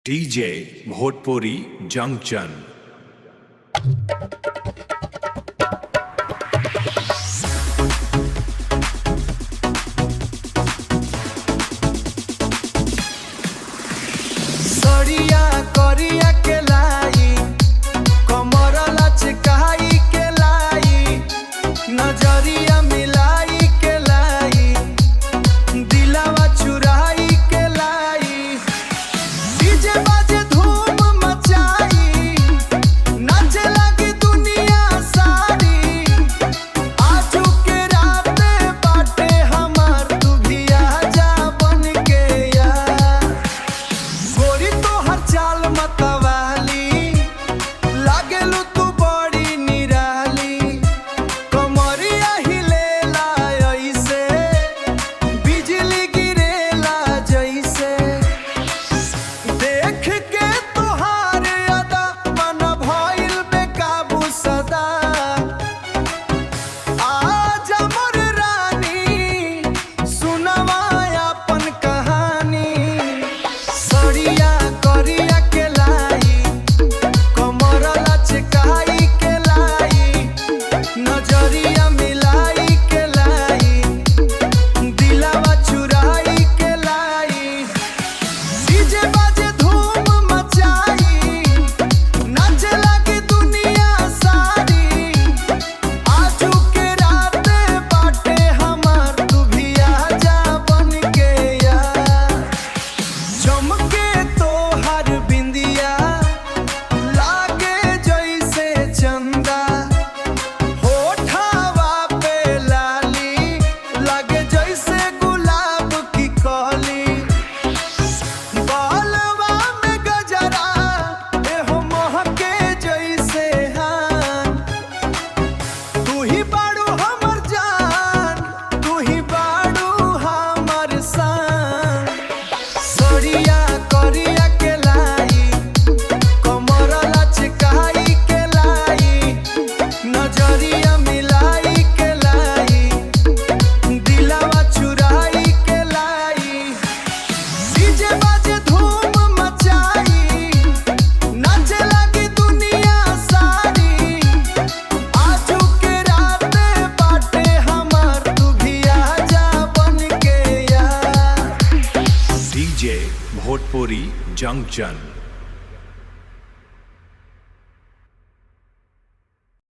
DJ Bhojpuri junction. सरिया करिया के लाई कमर लचकाई के लाई नजरिया मिलाई के लाई दिलावा चुराई के लाई डीजे बाजे धूम मचाई नाचे लगी दुनिया सारी आजू के रात बाटे हमार तू भी आजा बन के यार गोरी तो हर चाल मतवाली लागेलू तू बड़ी निराली कमरिया हिलेला ऐसे बिजली गिरेला जैसे देख के तुहार अदा मन भइल बेकाबू सदा आजा मोर रानी सुनवा अपन कहानी सरिया करिया के लाई कमर लचकाई के लाई नजरिया मिलाई के लाई दिलावा चुराई के लाई डीजे बाजे धूम मचाई नाचे लगी दुनिया सारी आजू के रात बाटे हमार तू भी आजा बन के यार चमके तोहर बिंदिया लागे जैसे चंदा होठवा पे लाली लागे जैसे गुलाब की कली बालवा में गजरा एहो महके जैसे हाँ तू ही बाड़ू हमर जान तू ही बाड़ू हमर सान सरिया करिया के लाई कमर लचकाई के लाई नजरिया मिलाई के लाई दिलावा चुराई के लाई डीजे बाजे धूम मचाई नाचे लगी दुनिया सारी आजू के रात बाटे हमार तू भी आजा बन के यार डीजे भोजपुरी जंक्शन।